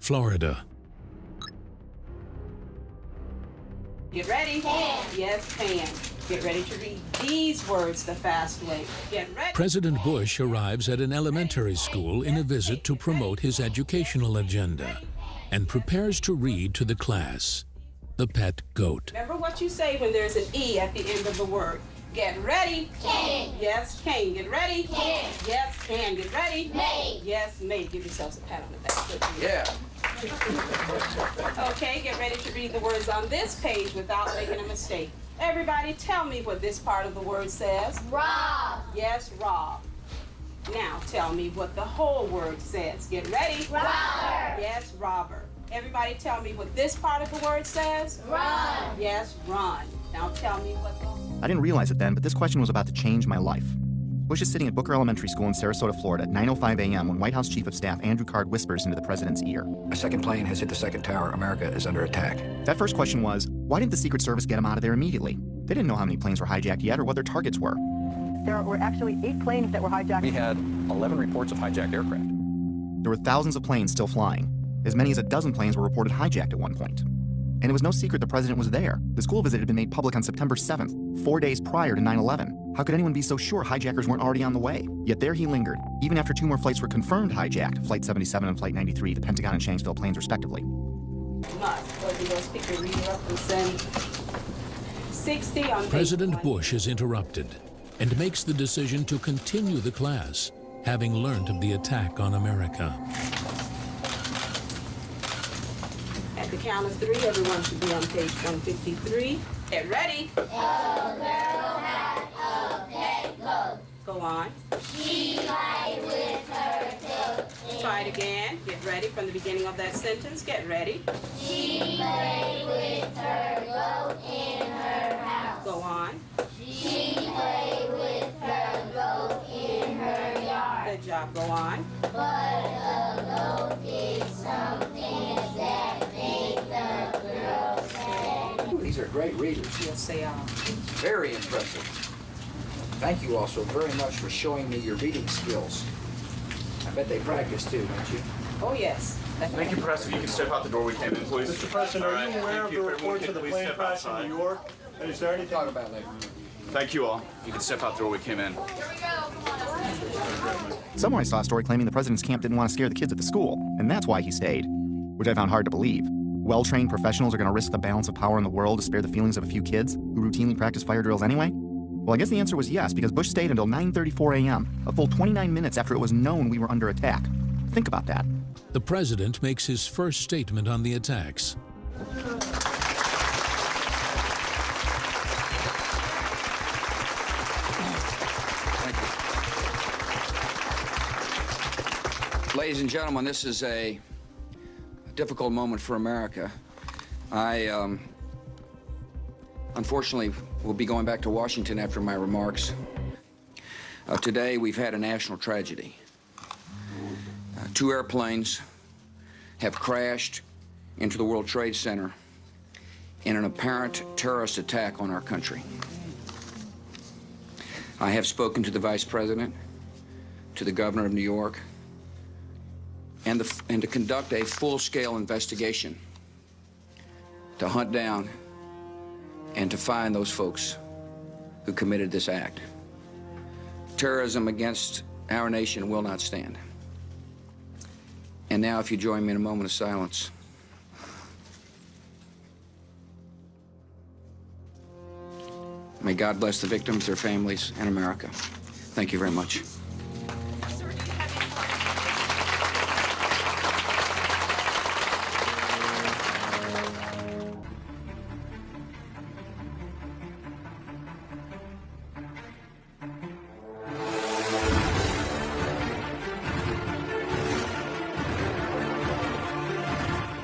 Florida. Get ready. Can. Yes, can. Get ready to read these words the fast way. Get ready. President Bush arrives at an elementary school in a visit to promote his educational agenda and prepares to read to the class, The Pet Goat. Remember what you say when there's an E at the end of the word. Get ready. Can. Yes, can. Get ready. Can. Yes, can. Get ready. May. Yes, may. Give yourselves a pat on the back. Yeah. Okay, get ready to read the words on this page without making a mistake. Everybody tell me what this part of the word says. Rob. Yes, rob. Now tell me what the whole word says. Get ready. Robber. Yes, robber. Everybody tell me what this part of the word says. Run. Yes, run. Now tell me what the... I didn't realize it then, but this question was about to change my life. Bush is sitting at Booker Elementary School in Sarasota, Florida at 9:05 a.m. when White House Chief of Staff Andrew Card whispers into the president's ear. A second plane has hit the second tower. America is under attack. That first question was, why didn't the Secret Service get him out of there immediately? They didn't know how many planes were hijacked yet or what their targets were. There were actually 8 planes that were hijacked. We had 11 reports of hijacked aircraft. There were thousands of planes still flying. As many as a dozen planes were reported hijacked at one point. And it was no secret the president was there. The school visit had been made public on September 7th, 4 days prior to 9/11. How could anyone be so sure hijackers weren't already on the way? Yet there he lingered, even after 2 more flights were confirmed hijacked, Flight 77 and Flight 93, the Pentagon and Shanksville planes respectively. Must. Well, you go pick your reader up and send 60 on President Bush is interrupted and makes the decision to continue the class, having learned of the attack on America. At the count of 3, everyone should be on page 153. Get ready. A girl had a pet goat. Go on. She played with her goat. Try it again. Get ready from the beginning of that sentence. Get ready. She played with her goat in her house. Go on. She played with her goat in her yard. Good job. Go on. But the goat did something that made the girl sad. These are great readers. Yes, they are. Very impressive. Thank you also very much for showing me your reading skills. I bet they practice too, don't you? Oh, yes. Thank you, Press. If you can step out the door we came in, please. Mr. President, are you aware of the reports of the plane crash in New York? And is there anything... Talk about it later. Thank you all. You can step out the door we came in. Somewhere I saw a story claiming the president's camp didn't want to scare the kids at the school, and that's why he stayed, which I found hard to believe. Well-trained professionals are going to risk the balance of power in the world to spare the feelings of a few kids who routinely practice fire drills anyway? Well, I guess the answer was yes, because Bush stayed until 9:34 a.m., a full 29 minutes after it was known we were under attack. Think about that. The president makes his first statement on the attacks. Ladies and gentlemen, this is a difficult moment for America. I, unfortunately, will be going back to Washington after my remarks. Today, we've had a national tragedy. 2 airplanes have crashed into the World Trade Center in an apparent terrorist attack on our country. I have spoken to the Vice President, to the Governor of New York, and to conduct a full-scale investigation to hunt down and to find those folks who committed this act. Terrorism against our nation will not stand. And now, if you join me in a moment of silence. May God bless the victims, their families, and America. Thank you very much.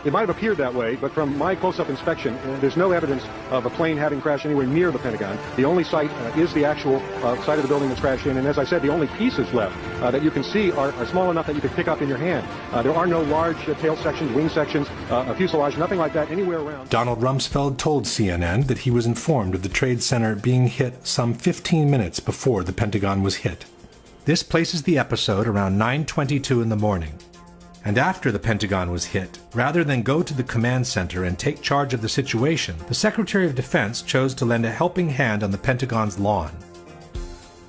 It might have appeared that way, but from my close-up inspection, there's no evidence of a plane having crashed anywhere near the Pentagon. The only site is the actual site of the building that's crashed in, and as I said, the only pieces left that you can see are small enough that you could pick up in your hand. There are no large tail sections, wing sections, a fuselage, nothing like that anywhere around. Donald Rumsfeld told CNN that he was informed of the Trade Center being hit some 15 minutes before the Pentagon was hit. This places the episode around 9:22 in the morning. And after the Pentagon was hit, rather than go to the command center and take charge of the situation, the Secretary of Defense chose to lend a helping hand on the Pentagon's lawn.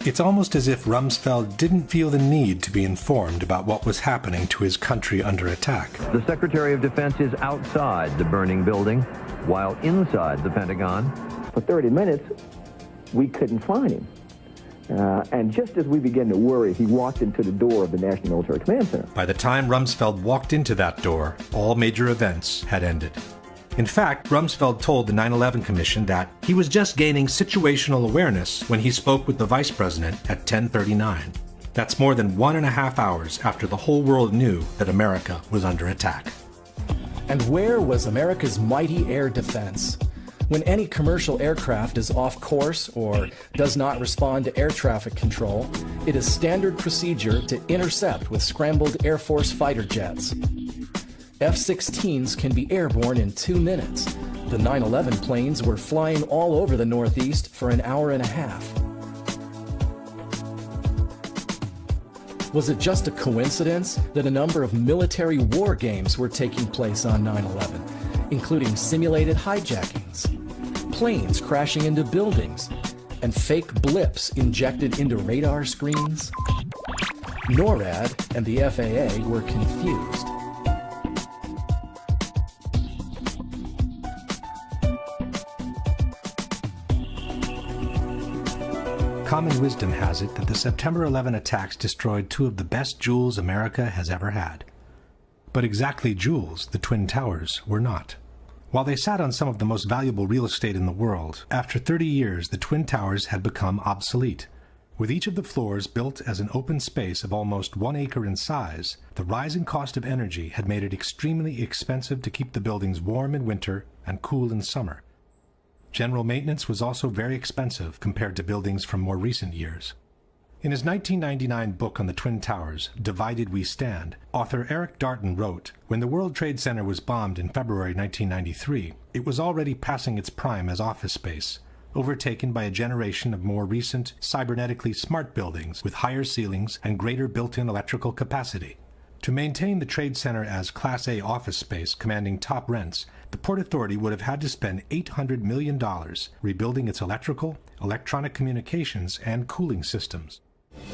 It's almost as if Rumsfeld didn't feel the need to be informed about what was happening to his country under attack. The Secretary of Defense is outside the burning building, while inside the Pentagon. For 30 minutes, we couldn't find him. And just as we began to worry, he walked into the door of the National Military Command Center. By the time Rumsfeld walked into that door, all major events had ended. In fact, Rumsfeld told the 9/11 Commission that he was just gaining situational awareness when he spoke with the Vice President at 10:39. That's more than 1.5 hours after the whole world knew that America was under attack. And where was America's mighty air defense? When any commercial aircraft is off course or does not respond to air traffic control, it is standard procedure to intercept with scrambled Air Force fighter jets. F-16s can be airborne in 2 minutes. The 9/11 planes were flying all over the Northeast for an hour and a half. Was it just a coincidence that a number of military war games were taking place on 9/11, including simulated hijackings, planes crashing into buildings, and fake blips injected into radar screens? NORAD and the FAA were confused. Common wisdom has it that the September 11 attacks destroyed two of the best jewels America has ever had. But exactly jewels, the Twin Towers, were not. While they sat on some of the most valuable real estate in the world, after 30 years the Twin Towers had become obsolete. With each of the floors built as an open space of almost 1 acre in size, the rising cost of energy had made it extremely expensive to keep the buildings warm in winter and cool in summer. General maintenance was also very expensive compared to buildings from more recent years. In his 1999 book on the Twin Towers, Divided We Stand, author Eric Darton wrote, "When the World Trade Center was bombed in February 1993, it was already passing its prime as office space, overtaken by a generation of more recent, cybernetically smart buildings with higher ceilings and greater built-in electrical capacity. To maintain the Trade Center as Class A office space commanding top rents, the Port Authority would have had to spend $800 million rebuilding its electrical, electronic communications, and cooling systems."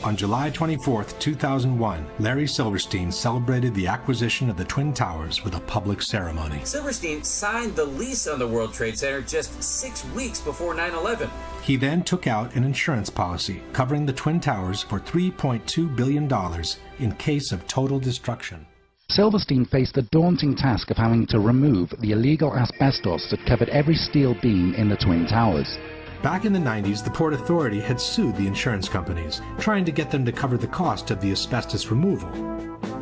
On July 24, 2001, Larry Silverstein celebrated the acquisition of the Twin Towers with a public ceremony. Silverstein signed the lease on the World Trade Center just 6 weeks before 9/11. He then took out an insurance policy covering the Twin Towers for $3.2 billion in case of total destruction. Silverstein faced the daunting task of having to remove the illegal asbestos that covered every steel beam in the Twin Towers. Back in the 90s, the Port Authority had sued the insurance companies, trying to get them to cover the cost of the asbestos removal.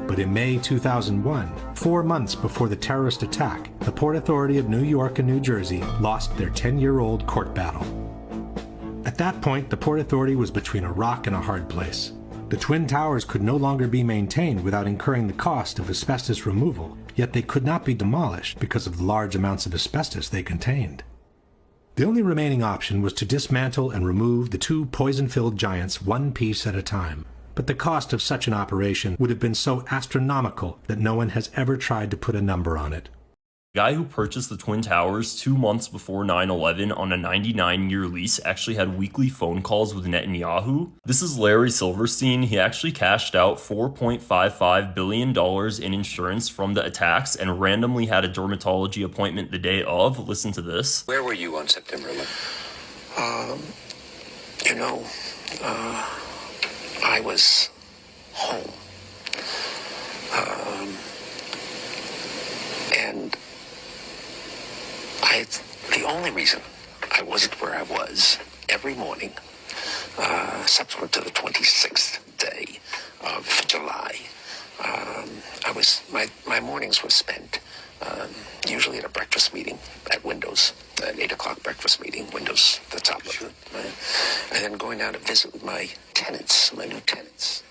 But in May 2001, 4 months before the terrorist attack, the Port Authority of New York and New Jersey lost their 10-year-old court battle. At that point, the Port Authority was between a rock and a hard place. The Twin Towers could no longer be maintained without incurring the cost of asbestos removal, yet they could not be demolished because of the large amounts of asbestos they contained. The only remaining option was to dismantle and remove the two poison-filled giants one piece at a time. But the cost of such an operation would have been so astronomical that no one has ever tried to put a number on it. The guy who purchased the Twin Towers 2 months before 9/11 on a 99-year lease actually had weekly phone calls with Netanyahu. This is Larry Silverstein. He actually cashed out $4.55 billion in insurance from the attacks and randomly had a dermatology appointment the day of. Listen to this. Where were you on September 11th? I was home. And the only reason I wasn't where I was every morning, subsequent to the 26th day of July, my mornings were spent usually at a breakfast meeting at Windows, an 8 o'clock breakfast meeting, Windows, the top of it, and then going down to visit with my tenants, my new tenants,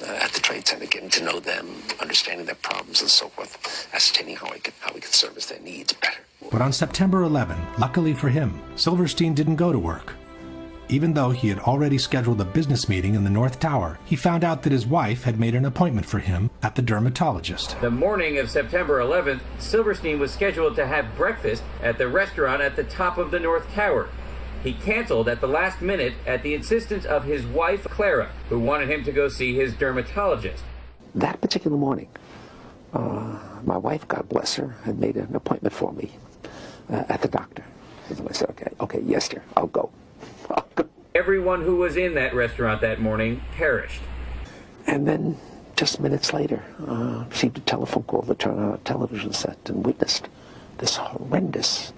at the Trade Center, getting to know them, understanding their problems and so forth, ascertaining how we could service their needs better. But on September 11, luckily for him, Silverstein didn't go to work. Even though he had already scheduled a business meeting in the North Tower, he found out that his wife had made an appointment for him at the dermatologist. The morning of September 11th, Silverstein was scheduled to have breakfast at the restaurant at the top of the North Tower. He canceled at the last minute at the insistence of his wife, Clara, who wanted him to go see his dermatologist. That particular morning, my wife, God bless her, had made an appointment for me at the doctor. And I said, okay, yes, dear, I'll go. Everyone who was in that restaurant that morning perished. And then, just minutes later, received a telephone call to turn on a television set and witnessed this horrendous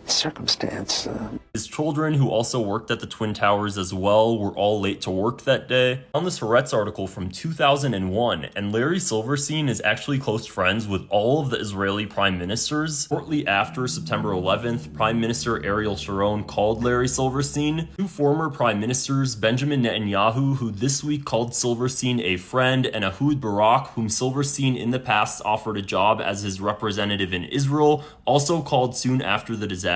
circumstance. His children, who also worked at the Twin Towers as well, were all late to work that day. I found this Haaretz article from 2001, and Larry Silverstein is actually close friends with all of the Israeli prime ministers. Shortly after September 11th, Prime Minister Ariel Sharon called Larry Silverstein. Two former prime ministers, Benjamin Netanyahu, who this week called Silverstein a friend, and Ehud Barak, whom Silverstein in the past offered a job as his representative in Israel, also called soon after the disaster.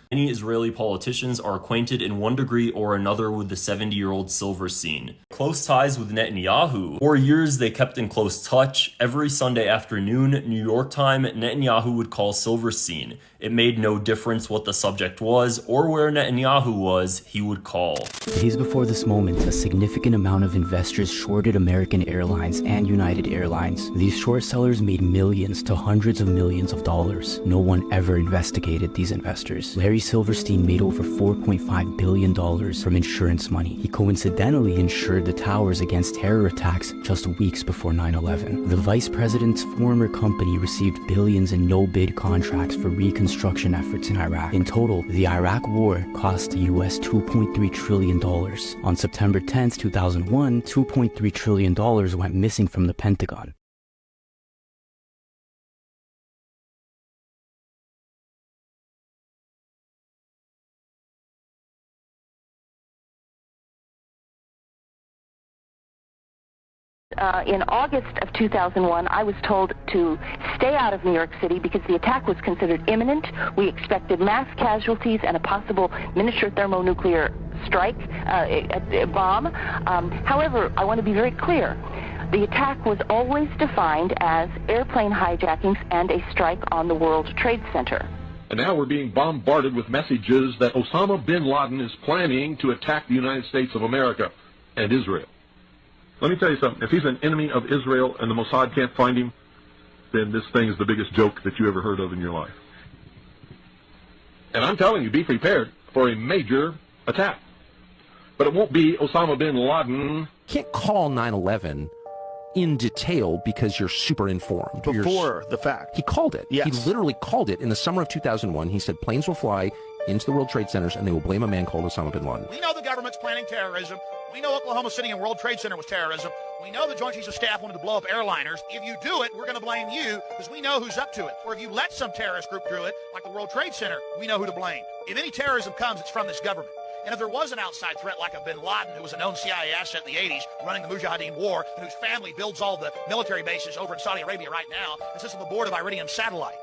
Many Israeli politicians are acquainted in one degree or another with the 70-year-old Silverstein. Close ties with Netanyahu. For years, they kept in close touch. Every Sunday afternoon, New York time, Netanyahu would call Silverstein. It made no difference what the subject was or where Netanyahu was, he would call. Days before this moment, a significant amount of investors shorted American Airlines and United Airlines. These short sellers made millions to hundreds of millions of dollars. No one ever investigated these investors. Larry Silverstein made over $4.5 billion from insurance money. He coincidentally insured the towers against terror attacks just weeks before 9/11. The vice president's former company received billions in no-bid contracts for reconstruction efforts in Iraq. In total, the Iraq War cost the U.S. $2.3 trillion. On September 10, 2001, $2.3 trillion went missing from the Pentagon. In August of 2001, I was told to stay out of New York City because the attack was considered imminent. We expected mass casualties and a possible miniature thermonuclear strike, a bomb. However, I want to be very clear. The attack was always defined as airplane hijackings and a strike on the World Trade Center. And now we're being bombarded with messages that Osama bin Laden is planning to attack the United States of America and Israel. Let me tell you something. If he's an enemy of Israel and the Mossad can't find him, then this thing is the biggest joke that you ever heard of in your life. And I'm telling you, be prepared for a major attack. But it won't be Osama bin Laden. You can't call 9/11 in detail because you're super informed. Before the fact. He called it. Yes. He literally called it in the summer of 2001. He said planes will fly into the World Trade Centers and they will blame a man called Osama bin Laden. We know the government's planning terrorism. We know Oklahoma City and World Trade Center was terrorism. We know the Joint Chiefs of Staff wanted to blow up airliners. If you do it, we're going to blame you because we know who's up to it. Or if you let some terrorist group do it, like the World Trade Center, we know who to blame. If any terrorism comes, it's from this government. And if there was an outside threat like a bin Laden, who was a known CIA asset in the 80s, running the Mujahideen War, and whose family builds all the military bases over in Saudi Arabia right now, and sits on the board of Iridium Satellite.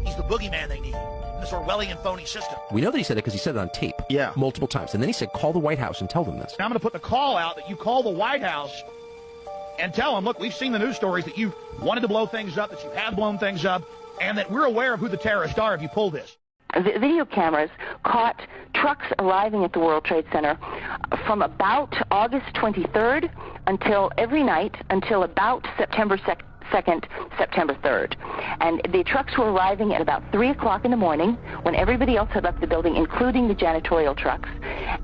He's the boogeyman they need in this Orwellian phony system. We know that he said it because he said it on tape multiple times. And then he said, call the White House and tell them this. Now I'm going to put the call out that you call the White House and tell them, look, we've seen the news stories that you wanted to blow things up, that you have blown things up, and that we're aware of who the terrorists are if you pull this. The video cameras caught trucks arriving at the World Trade Center from about August 23rd until every night until about September 2nd, September 3rd. And the trucks were arriving at about 3 o'clock in the morning when everybody else had left the building, including the janitorial trucks.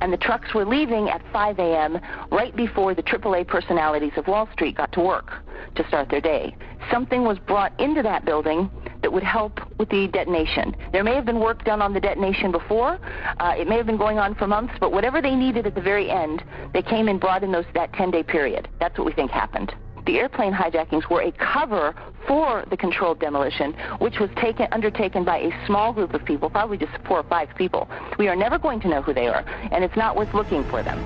And the trucks were leaving at 5 a.m. right before the AAA personalities of Wall Street got to work to start their day. Something was brought into that building that would help with the detonation. There may have been work done on the detonation before. It may have been going on for months, but whatever they needed at the very end, they came and brought in that 10-day period. That's what we think happened. The airplane hijackings were a cover for the controlled demolition, which was undertaken by a small group of people, probably just 4 or 5 people. We are never going to know who they are, and it's not worth looking for them.